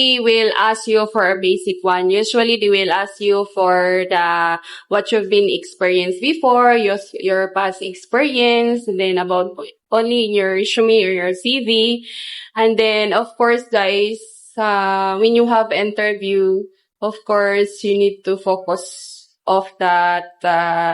They will ask you for a basic one. Usually they will ask you for the what you've been experienced before, your past experience, and then about only in your resume or your CV. And then of course guys, when you have interview, of course you need to focus of that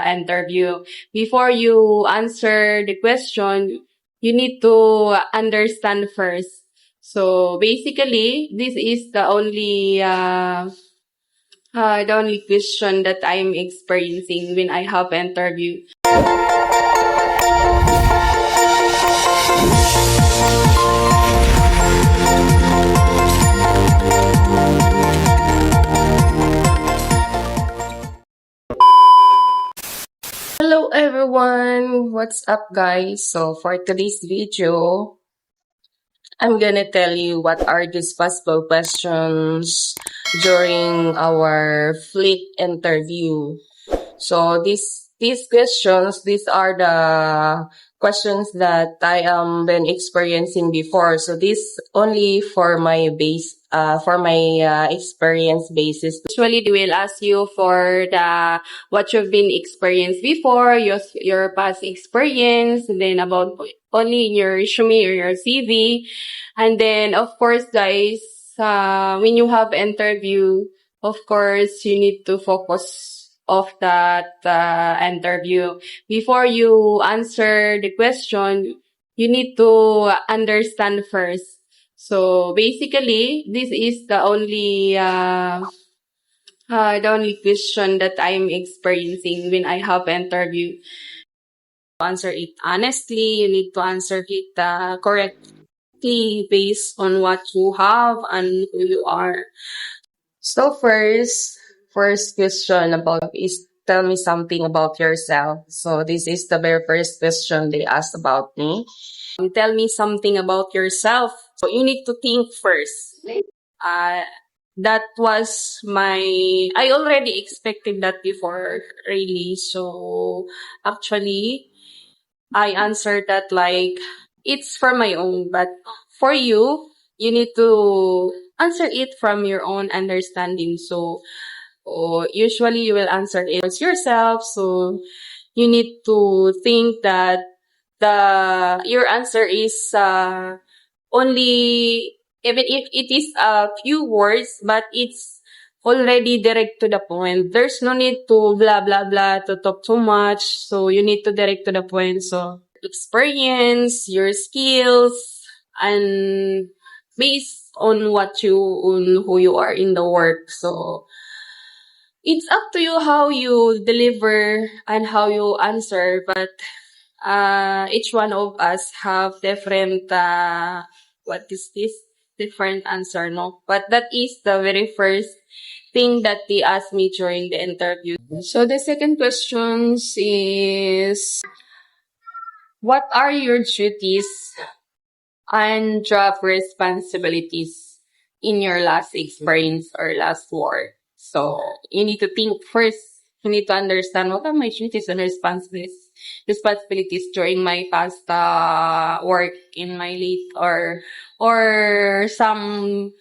interview. Before you answer the question, you need to understand first. So basically, this is the only question that I'm experiencing when I have interview. Hello everyone, what's up guys? So for today's video, I'm gonna tell you what are these possible questions during our fleet interview. So these questions, these are the questions that I been experiencing before. So this only for my experience basis. Usually they will ask you for the what you've been experienced before, your past experience, and then about only in your resume or your CV. And then of course guys, when you have interview, of course you need to focus of that interview. Before you answer the question, you need to understand first. So basically, this is the only question that I'm experiencing when I have interview. Answer it honestly. You need to answer it correctly based on what you have and who you are. So first question about is tell me something about yourself. So this is the very first question they asked about me. Tell me something about yourself. So you need to think first. Uh, that was I already expected that before, really. So actually, I answered that like, it's for my own, but for you, you need to answer it from your own understanding. So, usually you will answer it as yourself. So, you need to think that your answer is only, even if it is a few words, but it's already direct to the point. There's no need to blah blah blah to talk too much. So you need to direct to the point. So experience, your skills, and based on on who you are in the work. So it's up to you how you deliver and how you answer, but each one of us have different what is this different answer, no, but that is the very first thing that they asked me during the interview. So the second question is, what are your duties and job responsibilities in your last experience or last work? So you need to think first. You need to understand what are my duties and responsibilities during my past work in my late or some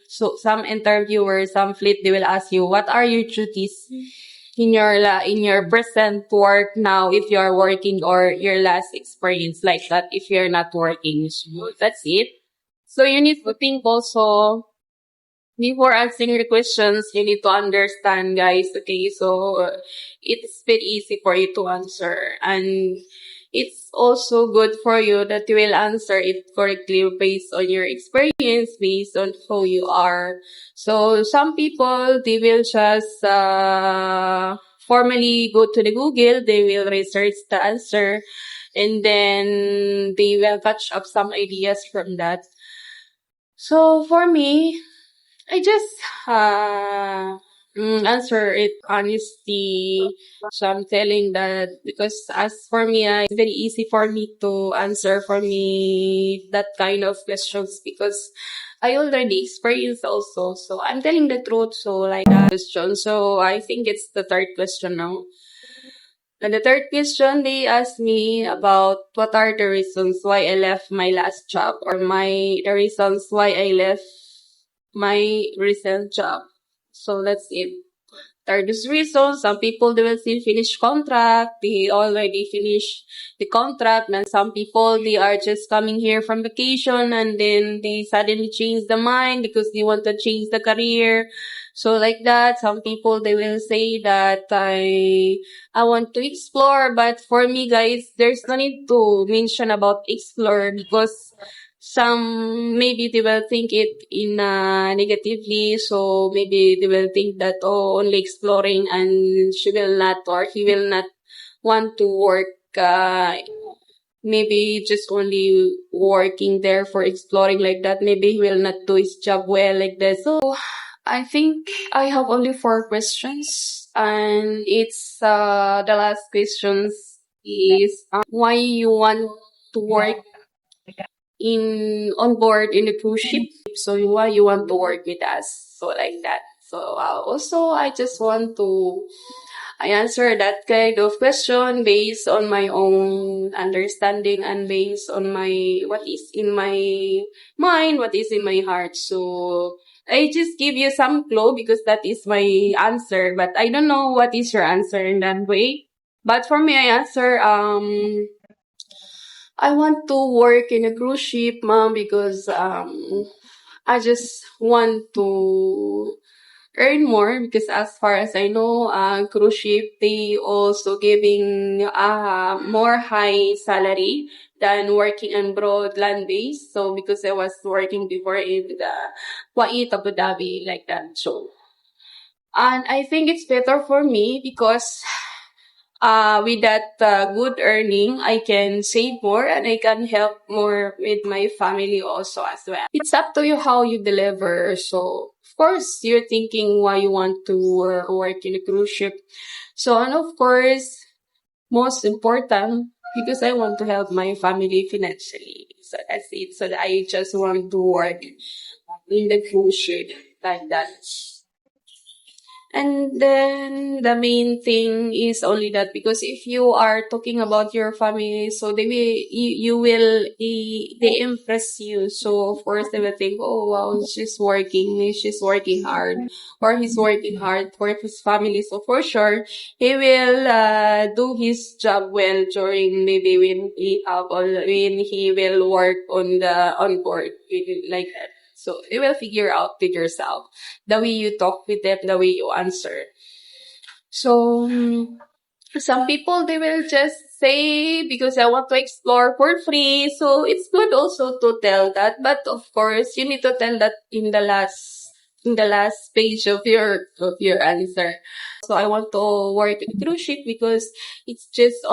interviewer, some fleet, they will ask you what are your duties in your present work now if you are working, or your last experience, like that if you're not working. So that's it. So you need to think also before answering the questions. You need to understand, guys. Okay, so it's very easy for you to answer, and it's also good for you that you will answer it correctly based on your experience, based on who you are. So some people, they will just formally go to the Google, they will research the answer, and then they will catch up some ideas from that. So for me, I just answer it honestly. So I'm telling that because as for me, it's very easy for me to answer for me that kind of questions because I already experienced also. So I'm telling the truth. So like that question. So I think it's the third question now. And the third question, they asked me about what are the reasons why I left my last job, or the reasons why I left my recent job. So that's it. There's reasons. Some people they will still finish contract. They already finish the contract. And some people they are just coming here from vacation and then they suddenly change the mind because they want to change the career. So like that, some people they will say that I want to explore, but for me guys, there's no need to mention about explore because some maybe they will think it in negatively, so maybe they will think that only exploring and she will not or he will not want to work maybe just only working there for exploring like that, maybe he will not do his job well like that. So I think I have only 4 questions and it's the last questions is why you want to work on board in the cruise ship. So why you want to work with us? So like that. So also I just want to I answer that kind of question based on my own understanding and based on my what is in my mind, what is in my heart. So I just give you some clue because that is my answer, but I don't know what is your answer in that way. But for me, I answer I want to work in a cruise ship, mom, because I just want to earn more because as far as I know, cruise ship they also giving more high salary than working on broad land base. So because I was working before in the Kuwait, Abu Dhabi, like that. So and I think it's better for me because with that good earning, I can save more and I can help more with my family also as well. It's up to you how you deliver. So, of course, you're thinking why you want to work in a cruise ship. So, and of course, most important, because I want to help my family financially. So that's it. So I just want to work in the cruise ship like that. And then the main thing is only that because if you are talking about your family, so you will they impress you. So of course they will think, oh wow, she's working hard, or he's working hard for his family. So for sure he will do his job well during maybe when he will work on board like that. So you will figure out with yourself the way you talk with them, the way you answer. So some people they will just say because I want to explore for free. So it's good also to tell that, but of course you need to tell that in the last page of your answer. So I want to work in cruise ship because it takes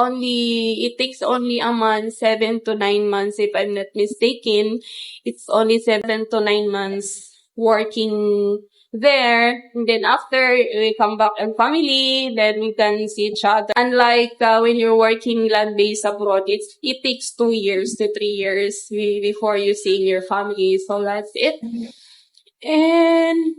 only a month, 7 to 9 months if I'm not mistaken. It's only 7 to 9 months working there. And then after we come back and family, then we can see each other. Unlike when you're working land-based abroad, it takes 2 years to 3 years before you see your family. So that's it. And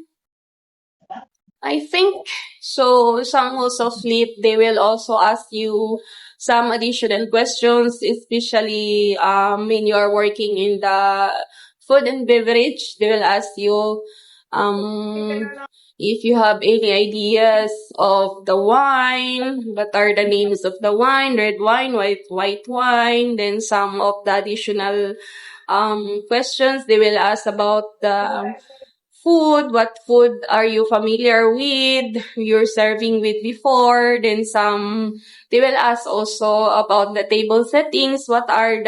I think so. Some also flip. They will also ask you some additional questions, especially when you are working in the food and beverage. They will ask you if you have any ideas of the wine. What are the names of the wine? Red wine, white wine. Then some of the additional questions they will ask about the food, what food are you familiar with, you're serving with before, then they will ask also about the table settings, what are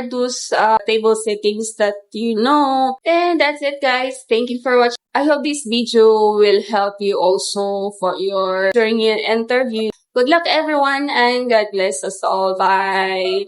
those table settings that you know. And that's it guys, thank you for watching. I hope this video will help you also for during your interview. Good luck everyone and God bless us all. Bye.